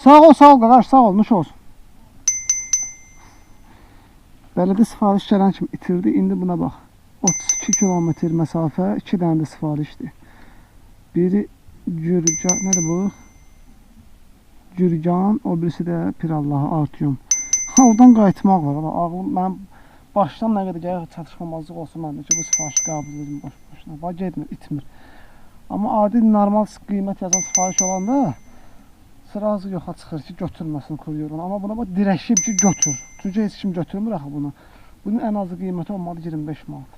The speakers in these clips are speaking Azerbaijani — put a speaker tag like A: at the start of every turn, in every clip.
A: Sağ ol qardaş, sağ ol, nuş olsun. Bələdiyyə sifariş gələn kimi itirdi. İndi buna bax. 32 kilometr məsafə, 2 dənə də sifarişdir. Biri Gürcan, nədir bu? Gürcan, o birisi də Pirallahı, Artyom. Oradan qayıtmaq var. Ağlım, mənim başdan nə qədər gələk çatışmamazlıq olsun məndə ki, bu sifarişi qəbul edim boş-boşuna. Bax, getmir, itmir. Amma adi, normal qiymət yazan sifariş olanda sırası yoxa çıxır ki, götürməsin kuryorunu. Amma buna bax, dirəşib ki, götür. Çünki heç kim götürmür axı bunu. Bunun ən azı qiyməti olmalı 25 manat.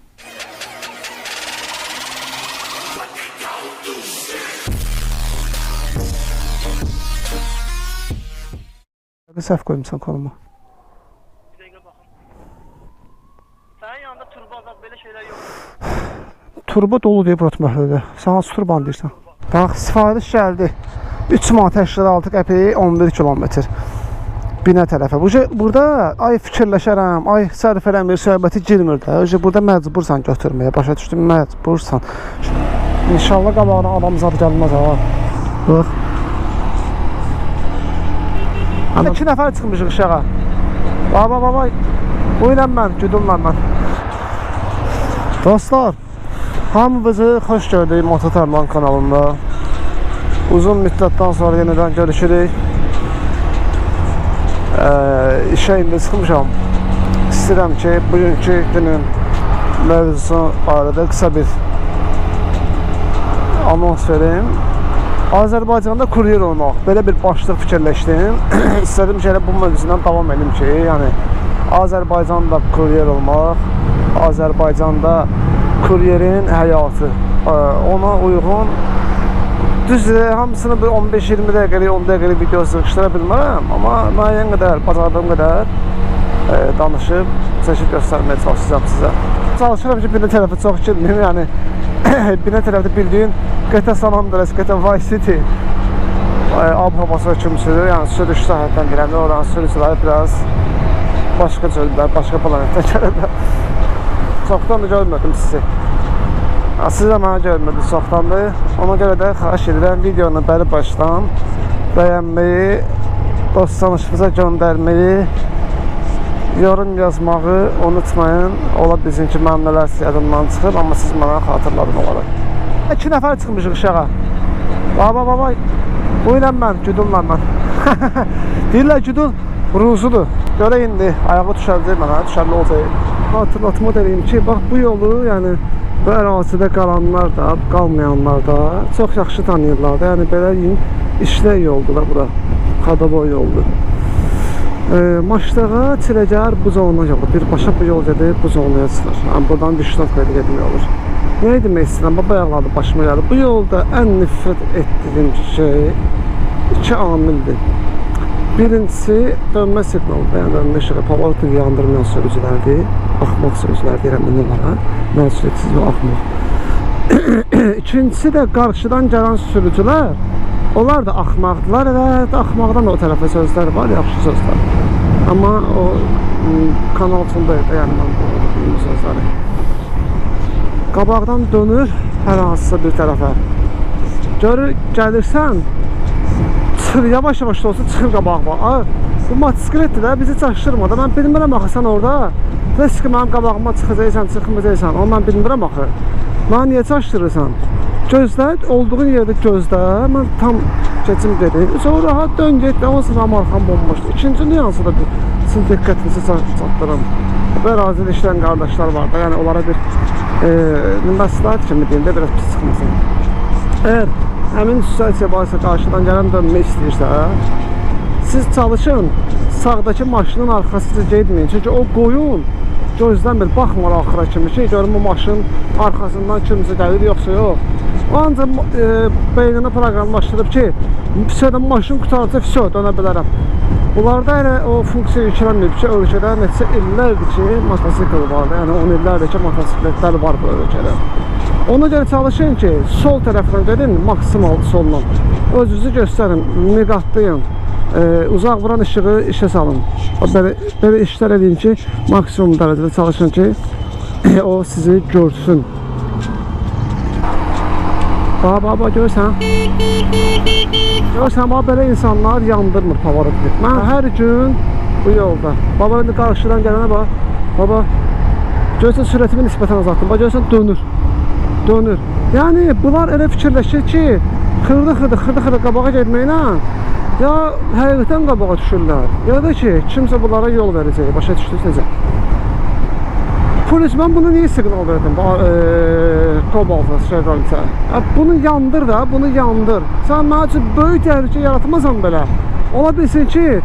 A: Səhv qoymuşsan koluma.
B: Bir dəqiqə baxın. Sənin yanında turbo azad belə şeylər yox.
A: Turbo dolu deyib rotməhlədə. Sən hansı turbanı deyirsən? Bax, sifariş gəldi. 3 manat 86 qəpiyi 11 kilometr. Binə tərəfə. Burada ay fikirləşərəm, ay sərf eləmir, söhbəti girmir də. Burada məcbursan götürməyə. Başa düşdün, məcbursan. İnşallah qabağına adam zad gəlməz ha. Bax. 2 nəfər çıxmışıq ışığa. Baba. Bu ilə mən, güdümlə mən. Dostlar, hamımızı xoş gördük Mototarlan kanalında. Uzun müddətdən sonra yenidən görüşürük. İşə indi çıxmışam. İstəyirəm ki, bugünkü günün mövzusu barədə qısa bir anons verim. Azərbaycanda kuryer olmaq, belə bir başlıq fikirləşdim. İstədim ki, bu mövzudan davam edim ki, yəni Azərbaycanda kuryer olmaq, Azərbaycanda kuryerin həyatı, ona uyğun düzdür, hamısını bir 15-20 dəqiqəlik, 10 dəqiqəlik video sıxışdıra bilmərəm, amma müəyyən qədər, bacardığım qədər danışıb, çəkib göstərməyə çalışacağım sizə. Çalışıram ki, bir tərəfi çox girməyim, yəni bir tərəfdə bildiyin Qətə San Andreas, Qətə Vice City ab-havası hökümsüdür, yəni sürüş sahətdən biləndə oranın sürücüləri biraz başqa cöldür, başqa planetdə gəlirlər. Çoxdan da görmədim sizi. Siz də mənə görmürdünüz çoxdandır. Ona görə də xahiş edirəm videonu bəri başdan bəyənməyi, dost tanışınıza göndərməyi, yorum yazmağı unutmayın. Ola bilsin ki, mənim nələr yadımdan çıxıb, amma siz mənə xatırladın olaraq. 2 nəfər çıxmışıq ışığa. Baba. Bu ilə mən, güdümlə mən. Deyirlər güdüm ruzudur. Görə indi ayağı düşərəcək mənə, düşərli olacaq. Hatırlatma deyim ki, bax bu yolu, yəni bu ərazidə qalanlar da, qalmayanlar da çox yaxşı tanıyırlar da. Yəni belə işlək yoldur da bura, Xadaboy yoldur. Maçdağa Çiləgər Buzoğuna yolu, birbaşa bu yol gedib Buzoğunaya çıxır. Yəni buradan Vişnov belə getmək olur. Nə demək istəyirəm, bayaqlarda başıma gəldi. Bu yolda ən nifrət etdiyim şey 2 amildir. Birincisi dönmə siqnalı, yəni dönmə işığı, pavartını yandırmayan sürücülərdir. Axmaq sürücülər deyirəm bunlara, məsuliyyətsiz və axmaq. İkincisi də qarşıdan gələn sürücülər, onlar da axmaqdılar və axmaqdan o tərəfə sözlər var, yaxşı sözlər. Amma o kanal içindəydi, yəni mən bu sözləri. Qabaqdan dönür hər hansısa bir tərəfə. Görür, gəlirsən, çıxır, yavaş-yavaş da olsa çıxır qabağıma. Bu motosikletdir də, bizi çaşdırmadı. Mən bilmirəm axı, sən orada riski mənim qabağıma çıxacaqsan, çıxmayacaqsan. Onu mən bilmirəm axı. Mənə niyə çaşdırırsan? Gözlə, olduğun yerdə gözlə. Mən tam keçim dedim. Sonra rahat dön get, onsa mənim arxam bomboşdur. İkinci nüansı da sizin diqqətinizi çatdırım. Bu ərazidə işləyən qardaşlar var da, yəni onlara bir məsləhət kimi deyim də, biraz pis çıxmasın. Əgər həmin situasiya varsa, qarşıdan gələn dönmək istəyirsə, siz çalışın, sağdakı maşının arxasıca getməyin. Çünki o qoyun gözləmir, baxmır axıra kimi ki, görün bu maşın arxasından kimsə gəlir, yoxsa yox. O ancaq beynini proqramlaşdırıb ki, maşın qutarca dönə bilərəm. Bunlarda elə o funksiya yüklənməyib ki, ölkədə neçə illərdir ki, motosikl var, yəni 10 illərdir ki, motosikletlər var bu ölkədə. Ona görə çalışın ki, sol tərəfdən gedin, maksimal soldan. Özünüzü göstərin, miqatlayın, uzaq vuran ışığı işə salın. Belə işlər edin ki, maksimum dərəcədə çalışın ki, o sizi görsün. Baba görsən. Görsən bax belə insanlar yandırmır pavarotu. Mən hər gün bu yolda. Baba indi qarşıdan gələnə bax. Baba görsən sürətimi nisbətən azaltdım. Bax görsən dönür. Dönür. Yəni bunlar elə fikirləşir ki, xırda qabağa getməklə ya həqiqətən qabağa düşürlər. Ya da ki, kimsə bunlara yol verəcək. Başa düşdünüz necə? Polis, mən bunu niyə siqnal verdim? Kobalta, Chevrolet'ə. Bunu yandır da, bunu yandır. Sən mənə üçün böyük təhlükə yaratmasan belə. Ola bilsin ki,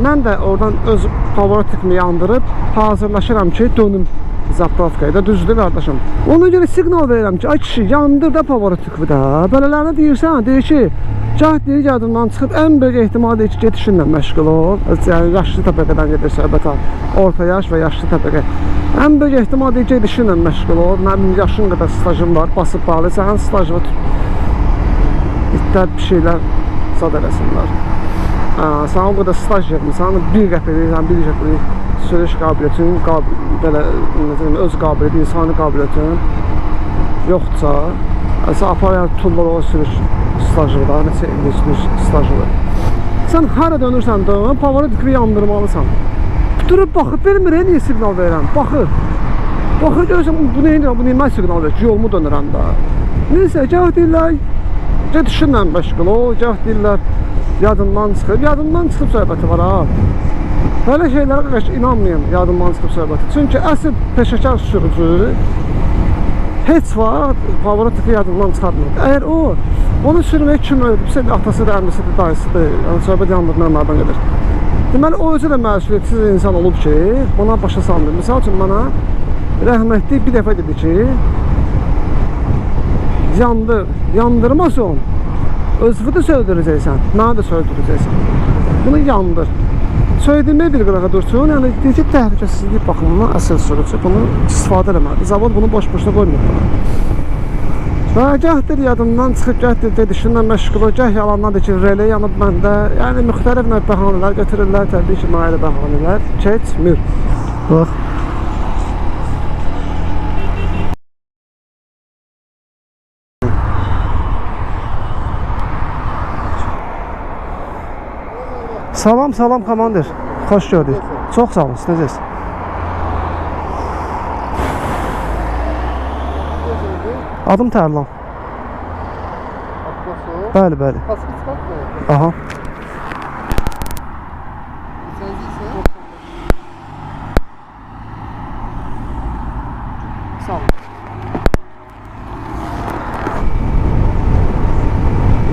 A: mən də oradan öz pavarotikimi yandırıb hazırlaşıram ki, dönüm zapravkaya da, düzdür qardaşım. Ona görə siqnal verirəm ki, ay kişi, yandır da pavarotikimi da. Belələrini deyirsən, deyir ki, cəhd deyir yadından çıxıb, ən böyük ehtimal deyir ki, gedişinlə məşğul ol. Yəni, yaşlı təbəqədən gedir söhbət al. Orta yaş və yaşlı təbəqə. Ən böyük ehtimal deyir ki, gedişinlə məşğul ol. Mənim yaşın qədər stajım var, basıb bağlı. Sənin stajını itlər bir şeylər zad eləsinlər. Sən o qədər staj yığmısan, bir qəpəlik, bir qəpəlik sürüş qabiliyyətin, belə, öz qabiliyyətin, insani qabiliyyətin yoxdursa, sən aparyan tullur o sürüş stajı da, neçə illik sürüş stajı da. Sən hara dönürsən dön, pavarotikini yandırmalısan. Durub baxıb, vermir, niyə siqnal verirəm? Baxır. Baxır, görürsən, bu neyindir, bu neyin mən siqnal verir ki, yolumu dönürəm da. Neysə, gəh deyirlər, gedişinlə məşğul ol, gəh deyirlər, yadından çıxıb söhbəti var ha. Belə şeylərə qarşı inanmayın, yadından çıxıb söhbəti. Çünki əsl peşəkar sürücü heç vaxt pavarotifi yadından çıxarmır. Əgər o, onu sürmək kim öldürsə, atası da, əmrisidir, dayısıdır, yəni söhbət yandırmalardan gedir. Deməli, o özü də məsuliyyətsiz insan olub ki, buna başa salmır. Misal üçün, bana rəhmətli bir dəfə dedi ki, yandırmasın, özünü də söydürəcəksən, mənə də söydürəcəksən. Bunu yandır. Söylediğimde bir qırağa dursun, yəni deyir ki, təhlükəsizlik baxımından əsl sürücü bunu istifadə eləməlidir. Zavod bunu boş-boşuna qoymur buna. Və gəhdir yadından çıxıb, gəhdir dedişinlə məşğul ol, gəh yalandan ki, relay yanıb məndə. Yəni müxtəlif növ bəhanələr götürürlər, təbii ki, mənə bəhanələr keçmir. Bax. Salam komandir. Xoş gördük. Çox sağ olun, necəsiz? Adım Tərlan. Bəli.
C: Kaskı çıxartmıyor.
A: Aha. Sağ olun.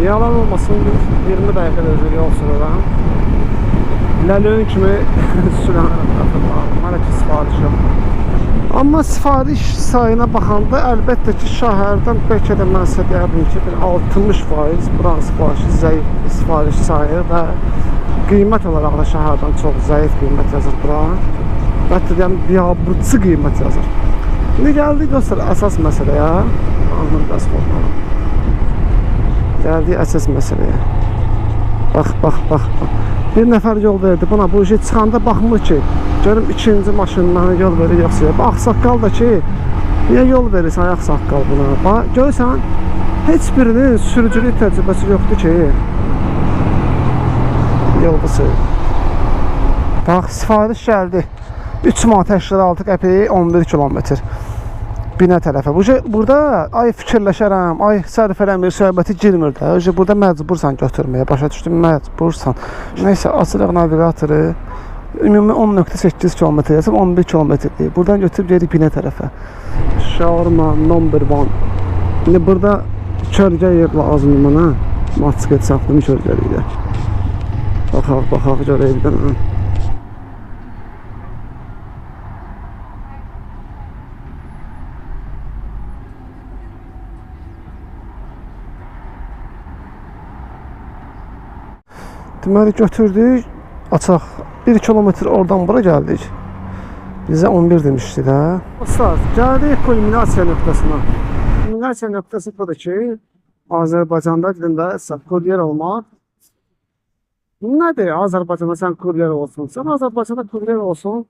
A: Yalan olmasın, 20 dəqiqə özü yol sürürəm. Ləlöyün kimi sürənərəm qatırlar. Mənə ki, sifariş yox. Amma sifariş sayına baxanda əlbəttə ki, şəhərdən bəlkə də mən sizə deyərdim ki, 60% buranın sifarişi zəif sifariş sayı və qiymət olaraq da şəhərdən çox zəif qiymət yazır bura. Hətta deyəm, biabırçı qiymət yazır. İndi gəldik dostlar, əsas məsələyə. Anladım, bəs qorxmalı. Gəldik əsas məsələyə. Bax. Bir nəfər yol verdi buna, bu işi çıxanda baxmır ki, görüm ikinci maşından yol verir yoxsa. Bax, saqqal da ki, niyə yol verirsə ayaq saqqal buna? Bax, görürsən, heç birinin sürücülük təcrübəsi yoxdur ki, yolcusu. Bax, sifariş gəldi. 3 manat 86 qəpiyi 11 kilometr. Binə tərəfə. Burada ay fikirləşərəm, ay sərf eləmir, söhbəti girmir də. Burada məcbursan götürməyə, başa düşdün, məcbursan. Neysə, açırıq navigatoru. Ümumi 10.8 km yazıb 11 km deyir. Buradan götürüb gedik Binə tərəfə. Şaurma number 1. İndi burada kölgə yer lazımdır mənə. Maçqet saxdım kölgəlikdə. Baxaq görək bir dənə. Deməli götürdük, açaq 1 kilometr oradan bura gəldik. Bizə 11 demişdi də. Dostlar, gəldik kulminasiya nöqtəsina. Kulminasiya nöqtəsi budur ki, Azərbaycanda dilində kuryer olmaq. Nədir Azərbaycanda sən kuryer olsun? Sən Azərbaycanda kuryer olsun.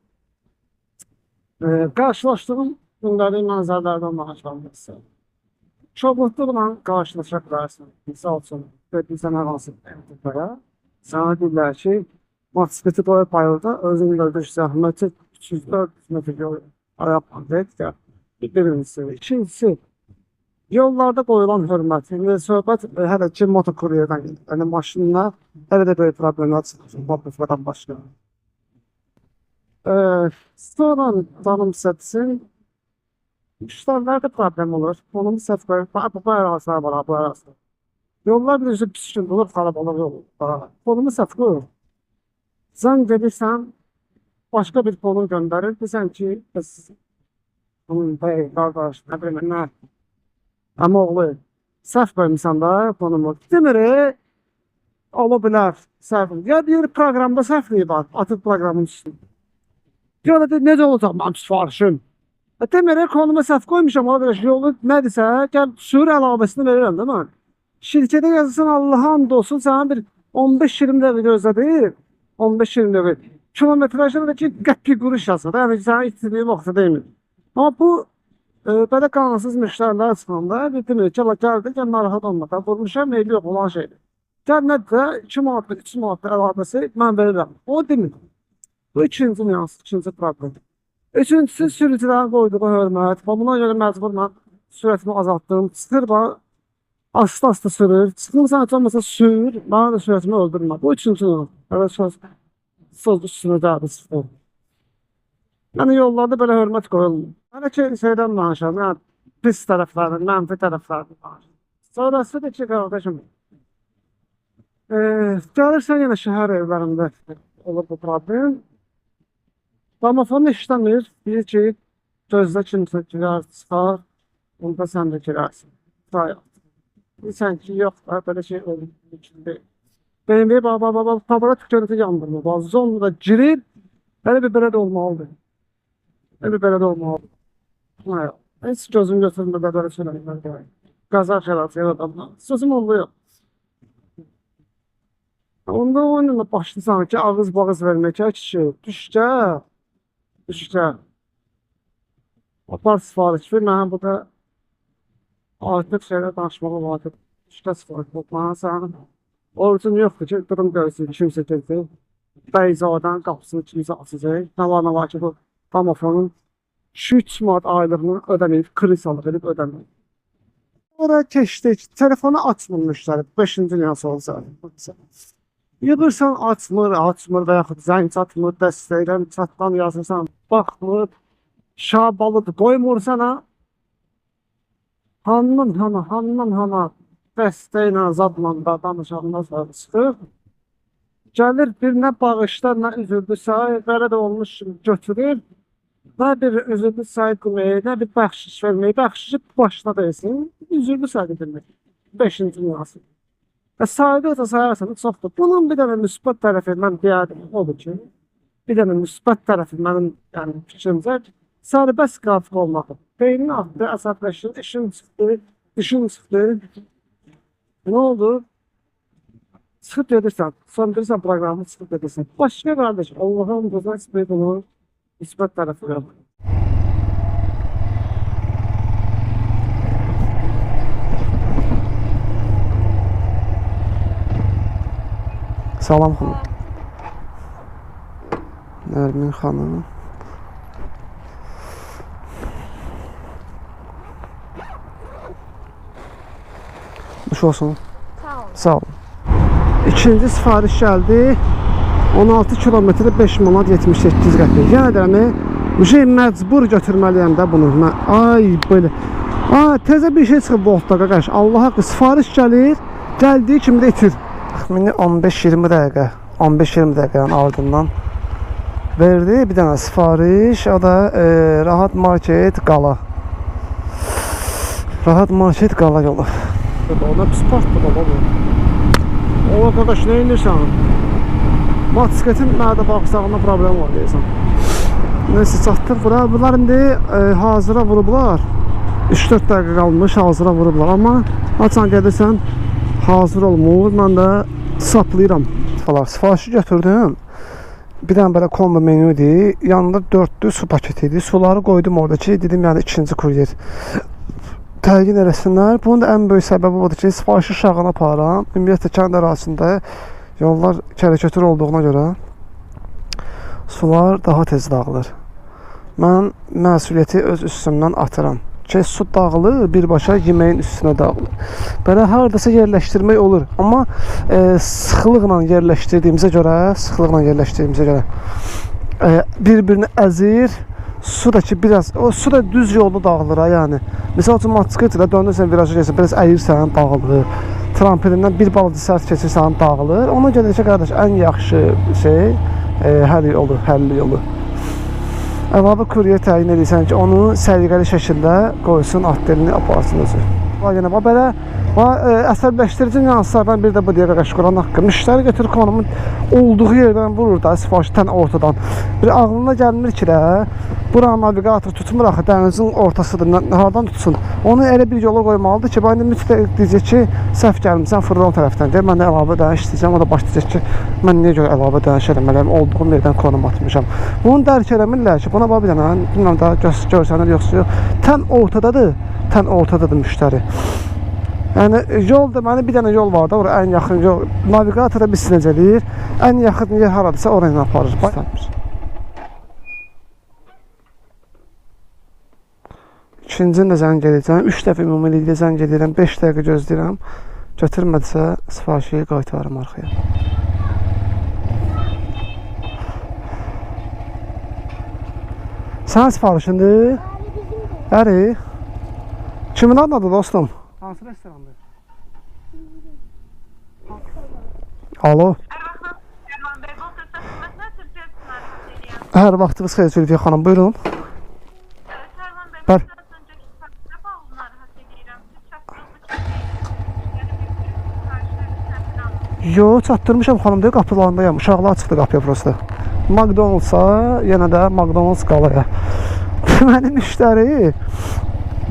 A: Qarşılaşdığım günlərin mənzərələrdən danışmalısın. Çobotluqla qarşılaşa bilərsən. Misal üçün, sən hər hansı MTP-yə sənə deyirlər ki, motosikleti qoyub bayırda özün gördüyü zəhməti 300-400 metr yol ayaq qandet. Birincisi. İkincisi, yollarda qoyulan hörmət. İndi söhbət hələ ki motokuryerdən gedir. Yəni maşınlar hələ də böyük problemlər çıxır. Motokurdan başqa. Sonra canım sətsin. İşlərdə problem olur. Konumu səhv qoyur. Bu ərazilər var, bu ərazilər. Yollar birisi pis gün olur, xarab olur yol. Konumu səhv qoyur. Sən gedirsən, başqa bir konum göndərir. Desən ki, biz bəy, qardaş, nə bilim, nə? Amma oğlu, səhv qoymuşsan da konumu. Demir, ola bilər, səhv. Ya deyir, proqramda səhvliyi var, atıb proqramın üstünü. Ya da necə olacaq mənim sifarişim? Demirə konuma səhv qoymuşam, ona görə yolu nədirsə, gəl sürü əlavəsini verirəm də mən. Şirkətə yazırsan, Allah'a and olsun, sənə bir 15-20 dəqiqə gözlədir. 15-20 dəqiqə. Kilometrajda da ki, qəpik quruş yazır. Yəni sənə itirdiyi vaxtı demir. Amma bu, belə qanunsuz müştərilər çıxanda, demir ki, gəldi, gəl narahat olma. Vurmuşam, meyli yox olan şeydir. Gəl nədirsə, 2 manatlı, 3 manatlı əlavəsi mən verirəm. O demir. Bu ikinci nüans, ikinci problem. Üçüncüsü, sürücülərin qoyduğu hörmət. Buna görə məcbur mən sürətimi azaltdım. Çıxır, asta-asta sürür. Çıxmırsan, heç olmasa sür, bana da sürətimi öldürmə. Bu üçüncü nüans. Elə söz üstünə dədi çıxır. Yəni, yollarda belə hörmət qoyulmur. Hələ ki, şeydən danışalım, yəni, pis tərəflərdən, mənfi tərəflərdən danışalım. Sonrası da ki, qardaşım, gəlirsən yenə şəhər evlərində olur bu problem. Domofon işləmir, deyir ki, gözlə kimsə girər, çıxar, onda sən də girərsin. Deyirsən ki, yox da, belə şey olur, mümkün deyil. BMW, tabara tükörüntü yandırmır, zonla da girir, belə də olmalıdır. Belə də olmalıdır. Heç gözüm götürmür, belə söyləməklər. Qaza xəlası yaradamlar. Sözüm oluyor. Onda onunla başlayırsan ki, ağız-bağız verməkə kişi, düşkə. Apar sifariş ver, mənə burada artıq şeylər danışmalı vardır. Düşkə sifariş ver, mənə sənin orucun yoxdur ki, durum görsün, kimsə gedir. Bəyzadən qapısını kimsə açacaq. Nə var ki, bu domofonun 2-3 manat aylığını ödəməyib, krisalıq edib ödəməyib. Oraya keçdik, telefonu açmır müştəri, 5-ci nüans olsa. Yığırsan, açmır və yaxud zəng çatmır, dəstəkdən çatdan yazırsan, baxmır, şabalıdır, qoymur sənə. Handan hana dəstəklə, zadla da danışandan sonra çıxır. Gəlir, bir nə bağışlar, nə üzüldüsə, belə də olmuş götürür. Nə bir üzüldü sayı qılmayı, nə bir bəxşiş verməyi, bəxşişi başına deyilsin, üzüldü sayı bilmək. 5-ci nüansı. Sayıqca sayarsan, çoxdur. Bunun bir dənə müsbət tərəfi mən deyərdim, odur ki, bir dənə müsbət tərəfi mənim fikrimcə sərbəst qrafik olmalıdır. Beynin altında əsəbləşir, işin çıxdı. Nə oldu? Çıxıb gedirsən, söndürürsən proqramı, çıxıb gedirsən. Başqa qardaş, Allah'ın qızına ispat olur, müsbət tərəfi yox. Salam xanım. Nərmin xanım. Nuş olsun. Sağ olun. İkinci sifariş gəldi. 16 kilometre 5 manat 78 qəpik. Yəni də bu şey məcbur götürməliyəm də bunu. Ay belə. Təzə bir şey çıxıb bu otda qaqaş. Allah haqqı sifariş gəlir. Gəldiyi kimi də itir. Təxmini 15-20 dəqiqə, 15-20 dəqiqənin ardından verdi bir dənə sifariş, o da Rahat Market Qala. Rahat Market Qala yolu. Ona pis partdır baba bu. Ola qardaş, nə indirsən? Motosikletin mədə bağırsağında problem var deyəsən. Neyse, çatdıq bura. Bunlar indi hazıra vurublar. 3-4 dəqiqə qalmış, hazıra vurublar. Amma açan gedirsən, hazır olmur. Mən də saplayıram. Sifarişi götürdüm. Bir dənə belə kombo menü idi. Yanında 4'lü su paketi idi. Suları qoydum orada ki, dedim yəni ikinci kuryer təyin eləsinlər. Bunun da ən böyük səbəbi odur ki, sifarişi uşağına aparıram. Ümumiyyətlə kənd ərazisində yollar kərəkətir olduğuna görə sular daha tez dağılır. Mən məsuliyyəti öz üstümdən atıram ki, su dağılır, birbaşa yeməyin üstünə dağılır. Belə hardasa yerləşdirmək olur. Amma sıxlıqla yerləşdirdiyimizə görə bir-birini əzir. Su da ki biraz, o su da düz yolda dağılır ha yəni. Məsəl üçün motosiklet ilə döndürsən virajı gəlsən, biraz əyirsən, dağılır. Trampelindən bir balaca sərt keçirsən, dağılır. Ona görə ki, qardaş, ən yaxşı şey həll yolu. Əlavə kuryer təyin edirsən ki, onu səliqəli şəkildə qoysun, atdelini aparsın özü. Yenə belə əsəbləşdirici nüanslardan biri də bu deyə qardaş Quran haqqı. Müştəri götürür konumun olduğu yerdən vurur da sifarişdən ortadan. Bir ağlına gəlmir ki də buranın navigator tutmur axı dənizin ortasıdır. Hardan tutsun? Onu elə bir yola qoymalıdır ki, bəndə mütləq deyəcək ki, səhv gəlmisən fırlan tərəfdən deyir. Mən də əlavə dəyəş istəyəcəm. O da başlayacaq ki, mən niyə görə əlavə dəyəş eləməliyəm? Olduğum yerdən konum atmışam. Bunu dərk eləmirlər ki, buna bax bir dənə, bilməm daha görsənir yoxsa yox. Tən ortadadır müştəri. Yəni yol deməli bir dənə yol var da, ora ən yaxın yol. Navigatora bir sinəcələyir. Ən yaxın yer haradırsa oraya aparır. İkincini də zəng edəcəm. 3 dəfə ümumilikdə zəng edirəm. 5 dəqiqə gözləyirəm. Götürmədisə sifarişi qaytarım arxaya. Sən sifarişindir? Bəli. Kimin adıdır dostum? Hansı restorandır? Alo. Hər vaxtınız xeyir Zülfiyə xanım, buyurun. Yo, çatdırmışam xanım deyir, qapılarındayım. Uşaqlar çıxdı qapıya prosta. McDonald'sa, yenə də McDonald's qalaya. Mənim müştəri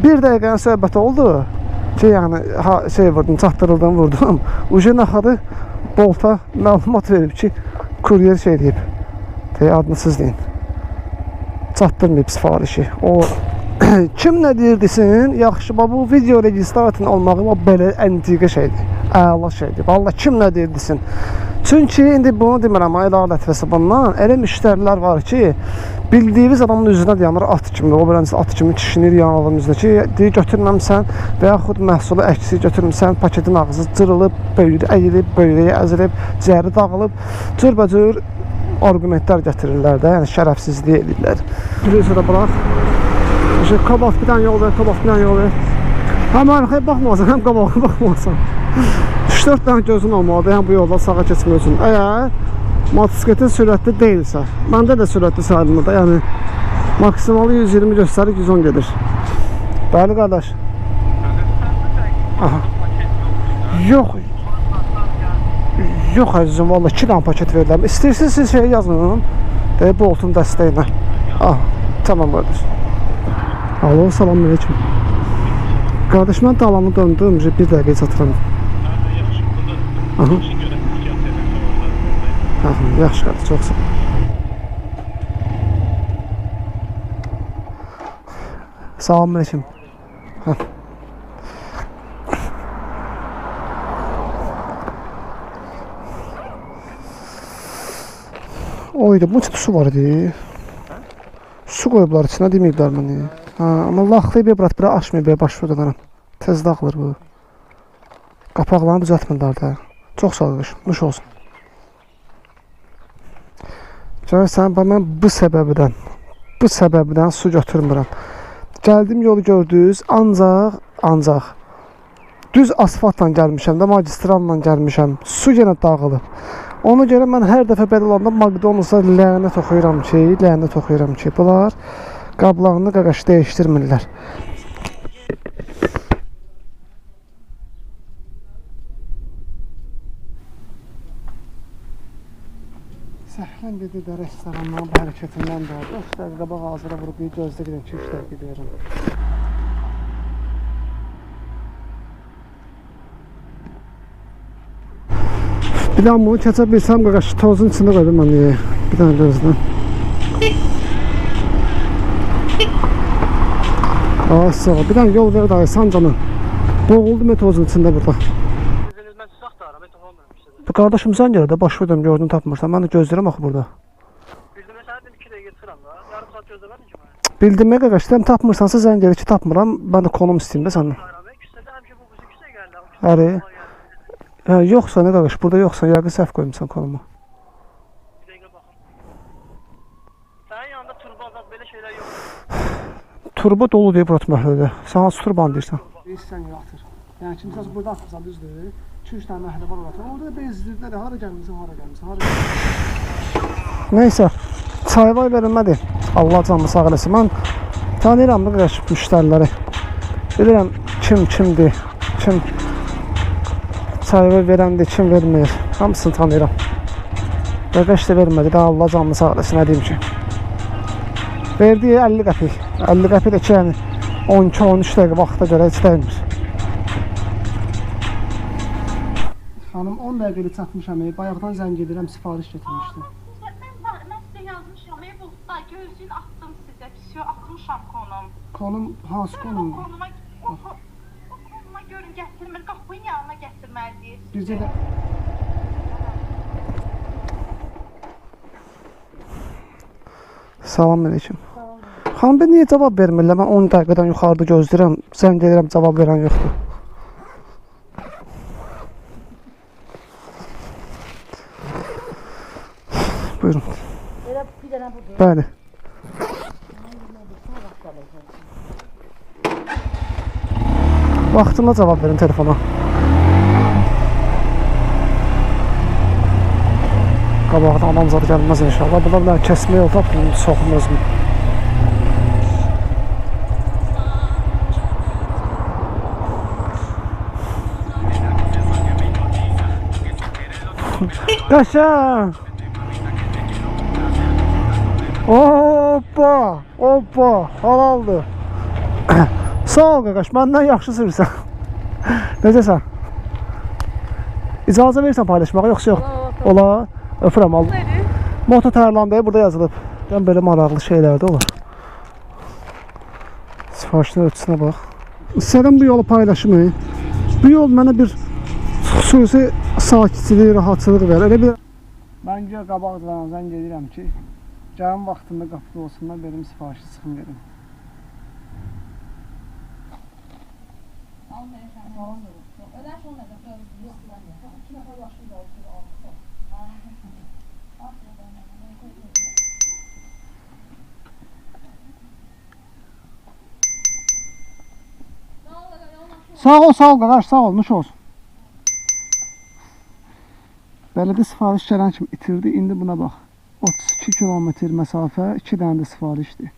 A: bir dəqiqənin söhbəti oldu ki, yəni vurdum, çatdırıldığını vurdum. Uca naxadı Bolta məlumat verib ki, kuryer şey deyib. Adını siz deyin. Çatdırmayıb sifarişi. O kim nə deyir desin, yaxşı, bu video registrasyon olmağı belə əntiqə şeydir. Əla şeydir. Vallahi kim nə deyir desin. Çünki indi bunu demirəm, ədalət və bundan elə müştərilər var ki, bildiyiniz adamın üzünə dayanır at kimi, o beləncə at kimi kişinir yan adam üzünə ki, deyir götürməmsən və yaxud məhsulu əksi götürmüsən, paketin ağzı cırılıb, əyilib, böyrəyə əzilib, cəri dağılıb, cürbəcür argumentlər gətirirlər də, yəni şərəfsizliyi edirlər. Biliyorsa da bırax, qabaq bir dənə yol ver, həm arxaya baxmasan, həm qabağa baxmasan. 3-4 dənə gözün olmalıdır, həm bu yolda sağa keçmək üçün. Əgər motosikletin sürətli deyilsə, məndə də sürətli sayılmır da, yəni maksimalı 120 göstərir, 110 gedir. Bəli qardaş. Yox əzizim, valla 2 dənə paket verirəm. İstəyirsiniz siz şey yazın, Boltun dəstəyinə. Tamam qardaş. Alo, salam aleyküm. Qardaş, mən dalanı döndüm, bir dəqiqə çatıram. Yaxşı qardaş, çox sağ ol. Salam aleyküm. Oyda bu tip su var idi. Su qoyublar içinə, deməyiblər məni. Amma laxlayıb bırat, bira açmayıb, baş vurdularım. Tez dağılır bu. Qapaqlarını düzəltmirlər də. Çox sağ ol, nuş olsun. Görürsən, mən bu səbəbdən su götürmürəm. Gəldim yolu gördünüz, ancaq düz asfaltla gəlmişəm də, magistralla gəlmişəm. Su yenə dağılıb. Ona görə mən hər dəfə belə olanda McDonald's'a lənət oxuyuram ki, bunlar qablarını qaqaş dəyişdirmirlər. Səhlən dedi də restoranların bu hərəkətindən də 3 dəqiqə qabaq hazıra vurub gözlə gedən 2-3 dəqiqə deyirəm. Bir daha bunu keçə bilsəm qaqaş tozun içində qoydum mən bir dənə gözdən. Ay sağ ol. Bir dənə yol ver dayı Sancanın. Boğuldu metozun içində burada.
B: Siziniz mən sizi axtarıram, mən tapamıram sizə.
A: Qardaşım sən gəl də baş verdim gördün tapmırsan. Mən də gözləyirəm axı burada.
B: Bildim mən sənə dedim 2 dəqiqə çıxıram da. Yarım saat gözləmədin ki mənə.
A: Bildim qardaş, sən tapmırsansa zəng gəl ki tapmıram. Mən də konum istəyim də səndən.
B: Küsədə həmişə bu qızı küsə gəldi.
A: Əri. Hə, yoxsa nə qardaş, burada yoxsa yəqin səhv qoymusan konumu.
B: Bir dəqiqə baxın. Sənin yanında turbo azad belə şeylər yox.
A: Turbo dolu deyə bura məhəllədə. Sən hansı turbanı deyirsən? Sən yatır. Yəni ki, məsələn burada atırsan düzdür. 2-3 dənə məhəllə var orada. Orada da benzinlikdə də hara gəlmisən, hara gəlmisən, hara gəlmisən. Nəysə, çay verilmədi. Allah canını sağ eləsin. Mən tanıyıram da qardaş müştəriləri. Bilirəm kimdir, kim çay verəndir, kim vermir. Hamısını tanıyıram. Qardaş da vermədi də Allah canını sağ eləsin, nə deyim ki. Verdiyi 50 qəpik. 50 qəpik də ki, yəni 12-13 dəqiqə vaxta görə heç dəymir. Xanım 10 dəqiqəli çatmışam. Bayaqdan zəng edirəm, sifariş getirmişdim.
C: Mən sizə yazmışam, bulutda gözlüyün attım sizə, pisiyo atmışam konum.
A: Konum hansı konum?
C: Konuma görün gətirmir, qapının yanına gətirməliyiz.
A: Bircə də Salam aleyküm. Xanım ben niyə cavab vermirlər? Mən 10 dəqiqədən yuxarıda gözləyirəm, zəng edirəm, cavab verən yoxdur. Buyurun. Bəli. Vaxtında cavab verin telefona. Qabağdan adam zad gəlməz inşallah. Bunlar kəsmə yol tapın, soxum özümü. Qaşam! Hoppa! Hoppa! Halaldır. Sağ ol qaqaş, məndən yaxşı sürürsən. Necəsən? İcazə verirsən paylaşmağa, yoxsa yox? Ola. Öpürəm al. Moto tərlandaya burada yazılıb. Yəni belə maraqlı şeylər də olur. Sifarişin ölçüsünə bax. İstəyirəm bu yolu paylaşımı. Bu yol mənə bir xüsusi sakitçilik, rahatçılıq verir. Elə bir mən güya qabaqdan zəng edirəm ki, gəlin vaxtında qapıda olsunlar, benim sifarişi çıxın gedim. Sağ ol qaqaş, sağ ol, nuş olsun. Bələdiyyə sifariş gələn kimi itirdi, indi buna bax. 32 kilometr məsafə, 2 dənə də sifarişdir.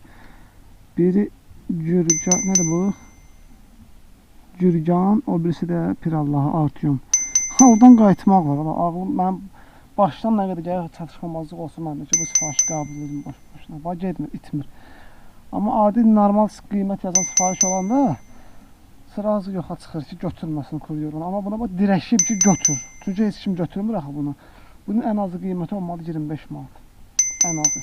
A: Biri Gürcan, nədir bu? Gürcan, o birisi də Pirallahı Artyom. Ha, oradan qayıtmaq var. Ağlım, mən başdan nə qədər gəlir çatışmamazlıq olsun məndə ki, bu sifarişi qəbul edim boş-boşuna. Bax, getmir, itmir. Amma adi, normal qiymət yazan sifariş olanda sırası yoxa çıxır ki, götürməsin kuryorunu. Amma buna bax, dirəşib ki, götür. Çünki heç kim götürmür axı bunu. Bunun ən azı qiyməti olmalı 25 manat. Ən azı.